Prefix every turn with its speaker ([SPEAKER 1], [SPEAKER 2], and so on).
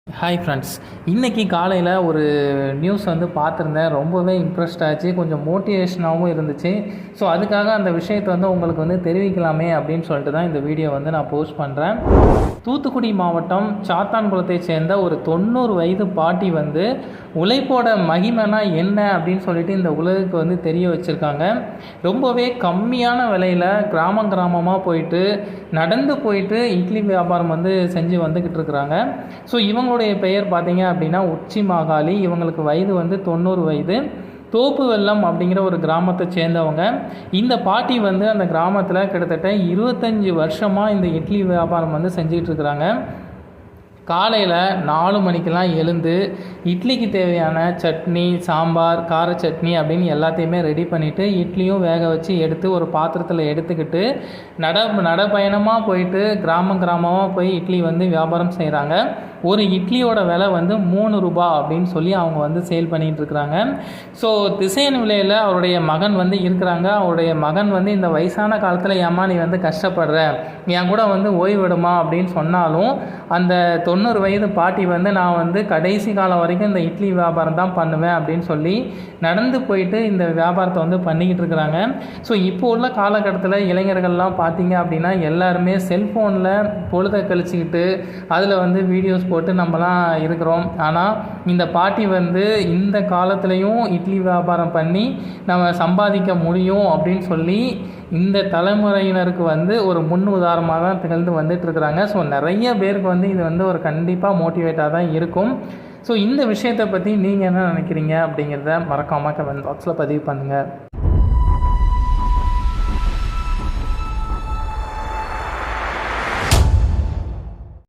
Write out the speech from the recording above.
[SPEAKER 1] Hi friends, இன்றைக்கி காலையில் ஒரு நியூஸ் வந்து பார்த்துருந்தேன். ரொம்பவே இம்ப்ரெஸ்ட் ஆச்சு, கொஞ்சம் மோட்டிவேஷனாகவும் இருந்துச்சு. ஸோ அதுக்காக அந்த விஷயத்தை வந்து உங்களுக்கு வந்து தெரிவிக்கலாமே அப்படின்னு சொல்லிட்டு தான் இந்த வீடியோ வந்து நான் போஸ்ட் பண்ணுறேன். தூத்துக்குடி மாவட்டம் சாத்தான்குளத்தை சேர்ந்த ஒரு 90 வயது பாட்டி வந்து உழைப்போட மகிமைனா என்ன அப்படின்னு சொல்லிட்டு இந்த உலகுக்கு வந்து தெரிய வச்சுருக்காங்க. ரொம்பவே கம்மியான விலையில் கிராமமாக போயிட்டு நடந்து போயிட்டு இட்லி வியாபாரம் வந்து செஞ்சு வந்துக்கிட்டு இருக்கிறாங்க. ஸோ இவங்களுடைய பெயர் பார்த்தீங்க அப்படின்னா உச்சி மாகாளி. இவங்களுக்கு வயது வந்து 90 வயது. தோப்பு வெள்ளம் அப்படிங்கிற ஒரு கிராமத்தை சேர்ந்தவங்க. இந்த பாட்டி வந்து அந்த கிராமத்தில் கிட்டத்தட்ட 25 வருஷமாக இந்த இட்லி வியாபாரம் வந்து செஞ்சுக்கிட்டு இருக்கிறாங்க. காலையில் 4 மணிக்கெல்லாம் எழுந்து இட்லிக்கு தேவையான சட்னி, சாம்பார், கார சட்னி அப்படின்னு எல்லாத்தையுமே ரெடி பண்ணிவிட்டு இட்லியும் வேக வச்சு எடுத்து ஒரு பாத்திரத்தில் எடுத்துக்கிட்டு நடைப்பயணமாக போயிட்டு கிராமமாக போய் இட்லி வந்து வியாபாரம் செய்கிறாங்க. ஒரு இட்லியோட விலை வந்து 3 ரூபா அப்படின்னு சொல்லி அவங்க வந்து சேல் பண்ணிகிட்டு இருக்கிறாங்க. ஸோ திசையன் விலையில் அவருடைய மகன் வந்து இருக்கிறாங்க. அவருடைய மகன் வந்து இந்த வயசான காலத்தில் ஏம்மா நீ வந்து கஷ்டப்படுற, என் கூட வந்து ஓய்விடுமா அப்படின்னு சொன்னாலும் அந்த 90 வயது பாட்டி வந்து நான் வந்து கடைசி காலம் வரைக்கும் இந்த இட்லி வியாபாரம் தான் பண்ணுவேன் அப்படின்னு சொல்லி நடந்து போயிட்டு இந்த வியாபாரத்தை வந்து பண்ணிக்கிட்டு இருக்கிறாங்க. ஸோ இப்போ உள்ள காலகட்டத்தில் இளைஞர்கள்லாம் பார்த்தீங்க அப்படின்னா எல்லாருமே செல்ஃபோனில் பொழுதை கழிச்சிக்கிட்டு அதில் வந்து வீடியோஸ் போட்டு நம்மலாம் இருக்கிறோம். ஆனால் இந்த பாட்டி வந்து இந்த காலத்துலேயும் இட்லி வியாபாரம் பண்ணி நம்ம சம்பாதிக்க முடியும் அப்படின்னு சொல்லி இந்த தலைமுறையினருக்கு வந்து ஒரு முன் உதாரணமாக தான் திகழ்ந்து வந்துட்டுருக்குறாங்க. ஸோ நிறைய பேருக்கு வந்து இது வந்து ஒரு கண்டிப்பாக மோட்டிவேட்டாக தான் இருக்கும். ஸோ இந்த விஷயத்தை பற்றி நீங்கள் என்ன நினைக்கிறீங்க அப்படிங்கிறத மறக்காமல் கமெண்ட் பாக்ஸில் பதிவு பண்ணுங்கள்.